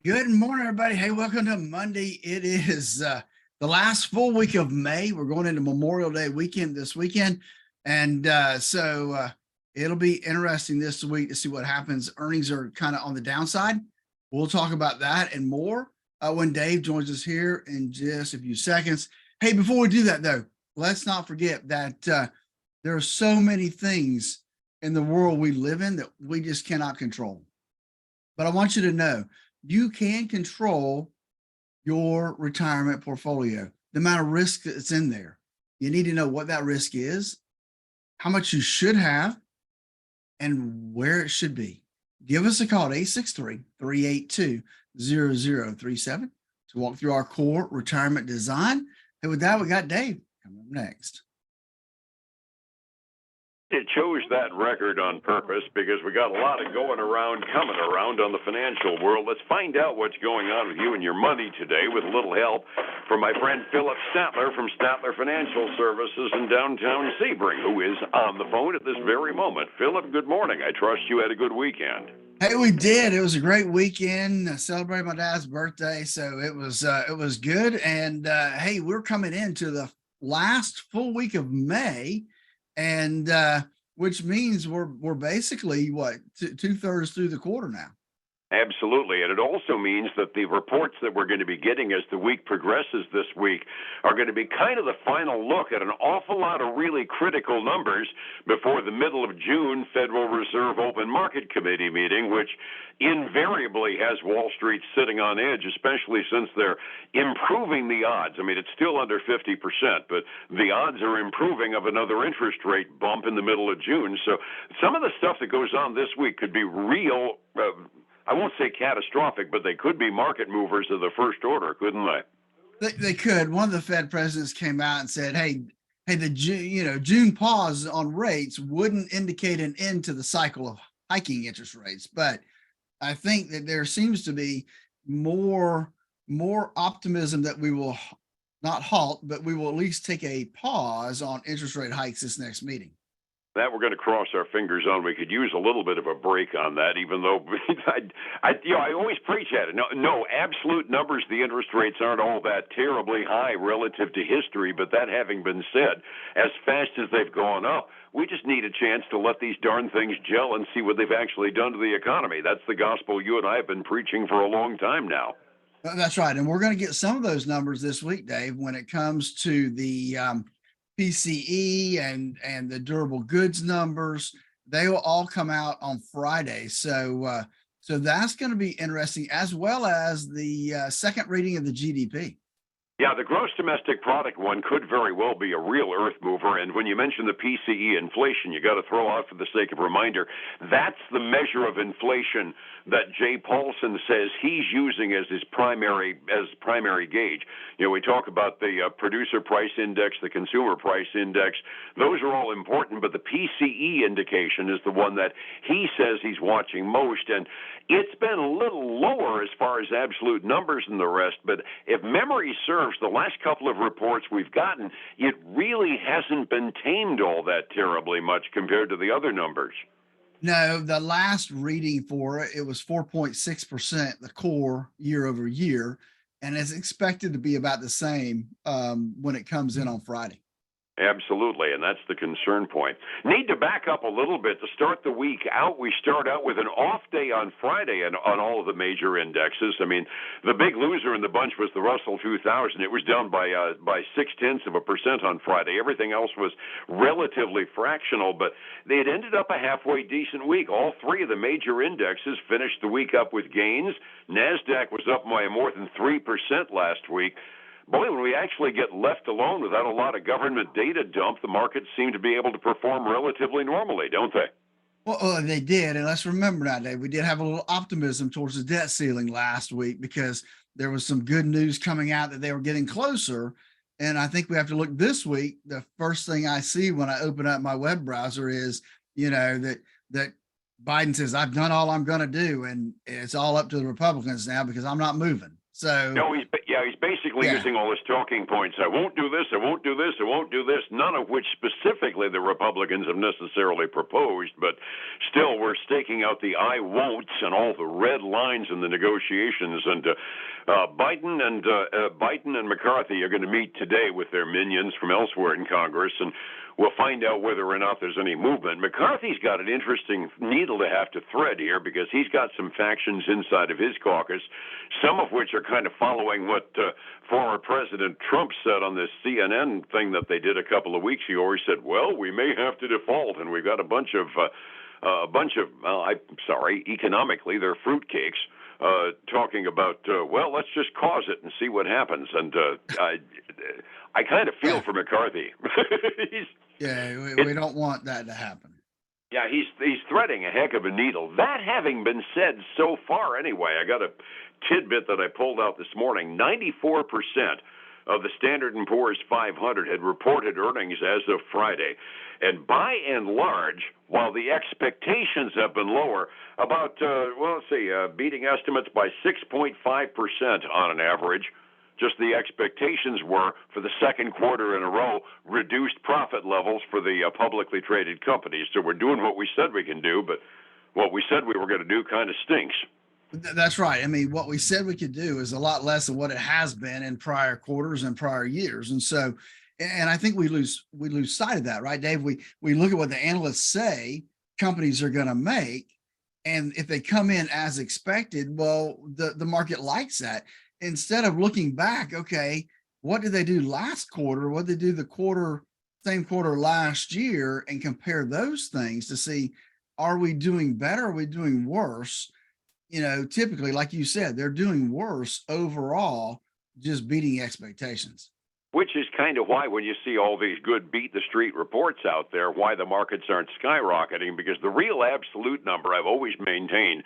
Good morning, everybody. Hey, welcome to Monday. It is the last full week of May. We're going into Memorial Day weekend this weekend. And it'll be interesting this week to see what happens. Earnings are kind of on the downside. We'll talk about that and more when Dave joins us here in just a few seconds. Hey, before we do that, though, let's not forget that there are so many things in the world we live in that we just cannot control. But I want you to know, you can control your retirement portfolio, the amount of risk that's in there. You need to know what that risk is, how much you should have, and where it should be. Give us a call at 863-382-0037 to walk through our core retirement design. And with that, we got Dave coming up next. It chose that record on purpose because we got a lot of coming around on the financial world. Let's find out what's going on with you and your money today with a little help from my friend Phillip Statler from Statler Financial Services in downtown Sebring, who is on the phone at this very moment. Phillip, good morning. I trust you had a good weekend. Hey, we did. It was a great weekend. I celebrated my dad's birthday, so it was good. And hey, we're coming into the last full week of May, and which means we're basically what two-thirds through the quarter now. Absolutely. And it also means that the reports that we're going to be getting as the week progresses this week are going to be kind of the final look at an awful lot of really critical numbers before the middle of June Federal Reserve Open Market Committee meeting, which invariably has Wall Street sitting on edge, especially since they're improving the odds. I mean, it's still under 50%, but the odds are improving of another interest rate bump in the middle of June. So some of the stuff that goes on this week could be real, I won't say catastrophic, but they could be market movers of the first order, couldn't they? They could. One of the Fed presidents came out and said, hey, the June pause on rates wouldn't indicate an end to the cycle of hiking interest rates. But I think that there seems to be more optimism that we will not halt, but we will at least take a pause on interest rate hikes this next meeting. That we're going to cross our fingers on. We could use a little bit of a break on that, even though I always preach at it. No, absolute numbers, the interest rates aren't all that terribly high relative to history. But that having been said, as fast as they've gone up, we just need a chance to let these darn things gel and see what they've actually done to the economy. That's the gospel you and I have been preaching for a long time now. That's right. And we're going to get some of those numbers this week, Dave, when it comes to the PCE and the durable goods numbers. They will all come out on Friday. So that's going to be interesting, as well as the second reading of the GDP. Yeah, the gross domestic product one could very well be a real earth mover. And when you mention the PCE inflation, you got to throw out, for the sake of reminder, that's the measure of inflation that Jay Paulson says he's using as his primary gauge. You know, we talk about the producer price index, the consumer price index. Those are all important, but the PCE indication is the one that he says he's watching most. And it's been a little lower as far as absolute numbers than the rest, but if memory serves, the last couple of reports we've gotten, it really hasn't been tamed all that terribly much compared to the other numbers. No, the last reading for it was 4.6%, the core year over year, and it's expected to be about the same when it comes in on Friday. Absolutely, and that's the concern point. Need to back up a little bit to start the week out. We start out with an off day on Friday and on all of the major indexes. I mean, the big loser in the bunch was the Russell 2000. It was down by 0.6% on Friday. Everything else was relatively fractional, but it ended up a halfway decent week. All three of the major indexes finished the week up with gains. NASDAQ was up by more than 3% last week. Boy, when we actually get left alone without a lot of government data dump, the markets seem to be able to perform relatively normally, don't they? Well, they did. And let's remember now, Dave, we did have a little optimism towards the debt ceiling last week because there was some good news coming out that they were getting closer. And I think we have to look this week. The first thing I see when I open up my web browser is, that Biden says, I've done all I'm going to do. And it's all up to the Republicans now because I'm not moving. So No, Yeah, he's basically using all his talking points. I won't do this, I won't do this, I won't do this, none of which specifically the Republicans have necessarily proposed, but still we're staking out the I won'ts and all the red lines in the negotiations. And Biden and McCarthy are going to meet today with their minions from elsewhere in Congress, and we'll find out whether or not there's any movement. McCarthy's got an interesting needle to have to thread here because he's got some factions inside of his caucus, some of which are kind of following what former President Trump said on this CNN thing that they did a couple of weeks ago, where he said, well, we may have to default, and we've got a bunch of economically, they're fruitcakes. Talking about, well, let's just cause it and see what happens. And I kind of feel for McCarthy. We don't want that to happen. Yeah, he's threading a heck of a needle. That having been said so far, anyway, I got a tidbit that I pulled out this morning. 94% of the Standard & Poor's 500 had reported earnings as of Friday. And by and large, while the expectations have been lower, about, beating estimates by 6.5% on an average, just the expectations were for the second quarter in a row, reduced profit levels for the publicly traded companies. So we're doing what we said we can do, but what we said we were going to do kind of stinks. That's right. I mean, what we said we could do is a lot less than what it has been in prior quarters and prior years. And so, and I think we lose sight of that, right, Dave? We look at what the analysts say companies are going to make, and if they come in as expected, well, the market likes that. Instead of looking back, okay, what did they do last quarter? What did they do the same quarter last year, and compare those things to see, are we doing better? Are we doing worse? You know, typically, like you said, they're doing worse overall, just beating expectations. Which is kind of why when you see all these good beat the street reports out there, why the markets aren't skyrocketing, because the real absolute number I've always maintained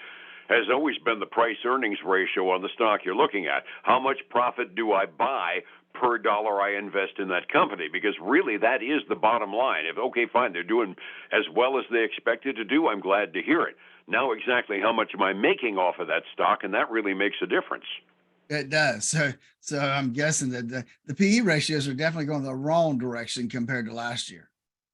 has always been the price earnings ratio on the stock you're looking at. How much profit do I buy per dollar I invest in that company? Because really that is the bottom line. If, okay, fine, they're doing as well as they expected to do, I'm glad to hear it. Now exactly how much am I making off of that stock? And that really makes a difference. It does. So I'm guessing that the PE ratios are definitely going the wrong direction compared to last year.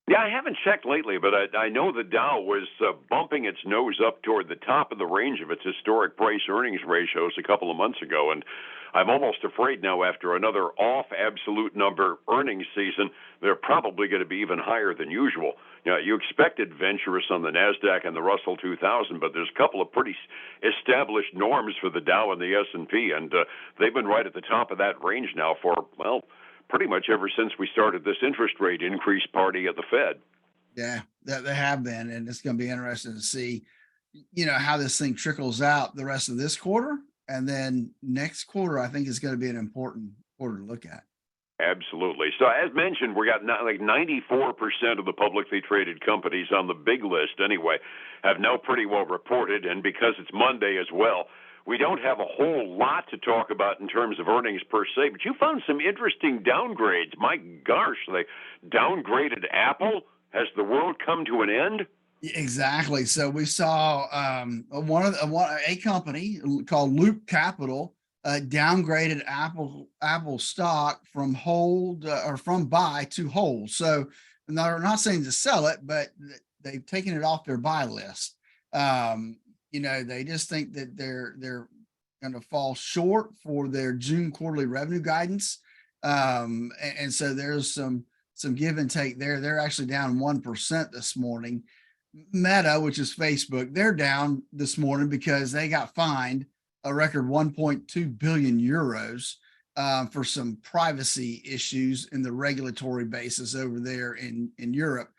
Yeah, I haven't checked lately, but I know the Dow was bumping its nose up toward the top of the range of its historic price earnings ratios a couple of months ago. And I'm almost afraid now, after another off absolute number earnings season, they're probably going to be even higher than usual. You know, you expect adventurous on the NASDAQ and the Russell 2000, but there's a couple of pretty established norms for the Dow and the S&P, and they've been right at the top of that range now for, well, pretty much ever since we started this interest rate increase party at the Fed. Yeah, they have been, and it's going to be interesting to see, you know, how this thing trickles out the rest of this quarter, and then next quarter, I think is going to be an important quarter to look at. Absolutely. So as mentioned, we got like 94% of the publicly traded companies on the big list anyway have now pretty well reported, and because it's Monday as well, we don't have a whole lot to talk about in terms of earnings per se, but you found some interesting downgrades. My gosh, they downgraded Apple. Has the world come to an end? Exactly. So we saw a company called Loop Capital downgraded Apple stock from hold or from buy to hold. So they're not saying to sell it, but they've taken it off their buy list. You know, they just think that they're going to fall short for their June quarterly revenue guidance. And so there's some give and take there. They're actually down 1% this morning. Meta, which is Facebook, they're down this morning because they got fined a record 1.2 billion euros for some privacy issues in the regulatory basis over there in Europe.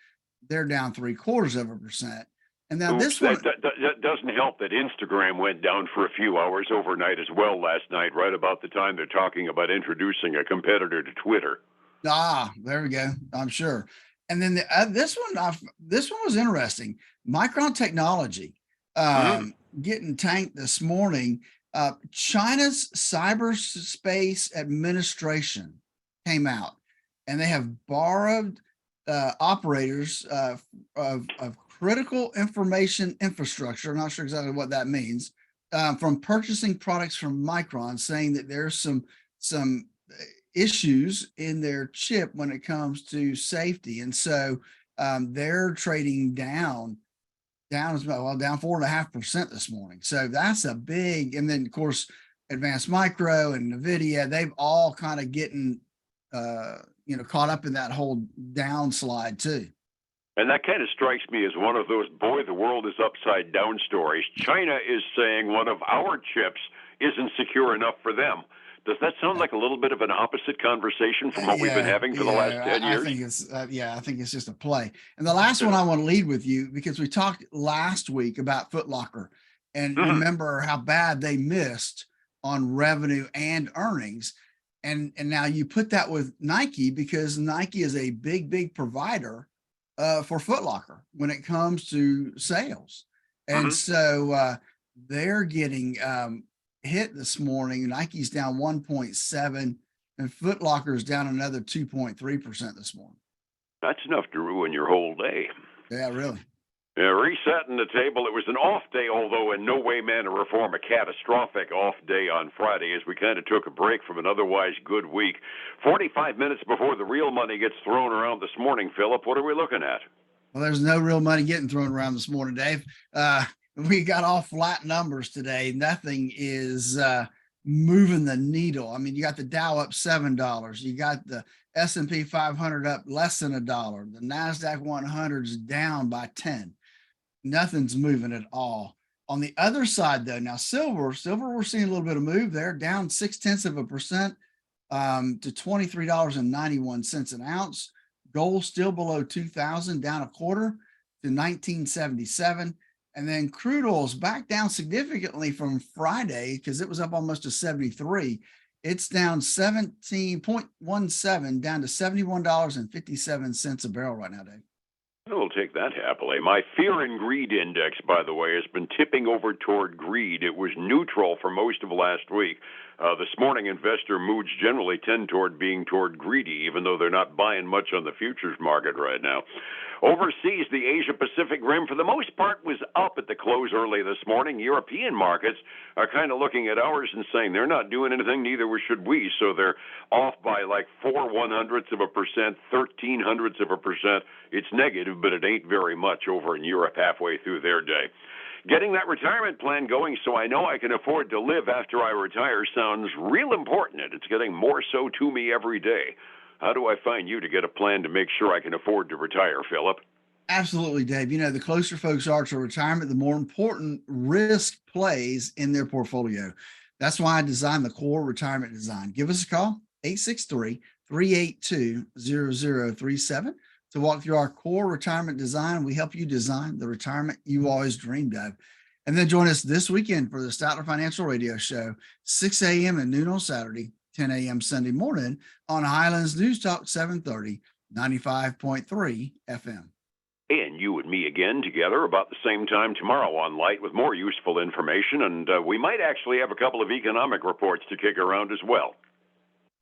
They're down 0.75%. And now this one that doesn't help that Instagram went down for a few hours overnight as well last night, right about the time they're talking about introducing a competitor to Twitter. There we go. I'm sure. And then this one was interesting. Micron Technology getting tanked this morning. China's Cyberspace Administration came out, and they have borrowed operators of critical information infrastructure. I'm not sure exactly what that means, from purchasing products from Micron, saying that there's some some issues in their chip when it comes to safety. And so they're trading down as well, down 4.5% this morning. So that's a big, and then of course, Advanced Micro and NVIDIA, they've all kind of getting, caught up in that whole downslide too. And that kind of strikes me as one of those, boy, the world is upside down stories. China is saying one of our chips isn't secure enough for them. Does that sound like a little bit of an opposite conversation from what we've been having for the last 10 years? I think it's, I think it's just a play. And the last one I want to lead with you, because we talked last week about Foot Locker and remember how bad they missed on revenue and earnings. And now you put that with Nike, because Nike is a big provider for Foot Locker when it comes to sales. And so they're getting hit this morning. Nike's down 1.7 and Foot Locker's down another 2.3% this morning. That's enough to ruin your whole day. Yeah, really. Yeah, resetting the table. It was an off day, although in no way, manner, or form a catastrophic off day on Friday, as we kind of took a break from an otherwise good week. 45 minutes before the real money gets thrown around this morning, Phillip, what are we looking at? Well, there's no real money getting thrown around this morning, Dave. We got all flat numbers today. Nothing is moving the needle. I mean, you got the Dow up $7. You got the S&P 500 up less than $1. The NASDAQ 100 is down by 10. Nothing's moving at all. On the other side, though, now silver, we're seeing a little bit of move there, down 0.6% to $23.91 an ounce. Gold still below 2,000, down 1/4 to 1977. And then crude oil's back down significantly from Friday, because it was up almost to 73. It's down 17.17, down to $71.57 a barrel right now, Dave. We'll take that happily. My fear and greed index, by the way, has been tipping over toward greed. It was neutral for most of last week. This morning, investor moods generally tend toward being toward greedy, even though they're not buying much on the futures market right now. Overseas, the Asia-Pacific Rim, for the most part, was up at the close early this morning. European markets are kind of looking at ours and saying they're not doing anything, neither should we. So they're off by like 0.04%, 0.13%. It's negative, but it ain't very much over in Europe halfway through their day. Getting that retirement plan going so I know I can afford to live after I retire sounds real important, and it's getting more so to me every day. How do I find you to get a plan to make sure I can afford to retire, Phillip? Absolutely, Dave. You know, the closer folks are to retirement, the more important risk plays in their portfolio. That's why I designed the Core Retirement Design. Give us a call, 863-382-0037. To walk through our Core Retirement Design. We help you design the retirement you always dreamed of. And then join us this weekend for the Statler Financial Radio Show, 6 a.m. and noon on Saturday, 10 a.m. Sunday morning on Highlands News Talk 730, 95.3 FM. And you and me again together about the same time tomorrow on Light with more useful information. And we might actually have a couple of economic reports to kick around as well.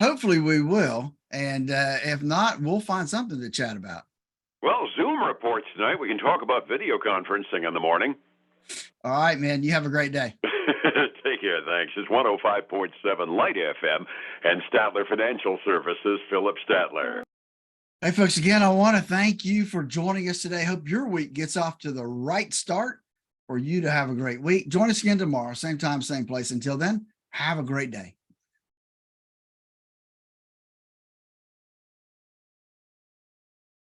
Hopefully we will. And if not, we'll find something to chat about. Well, Zoom reports tonight. We can talk about video conferencing in the morning. All right, man. You have a great day. Take care. Thanks. It's 105.7 Light FM and Statler Financial Services, Phillip Statler. Hey, folks, again, I want to thank you for joining us today. Hope your week gets off to the right start for you to have a great week. Join us again tomorrow, same time, same place. Until then, have a great day.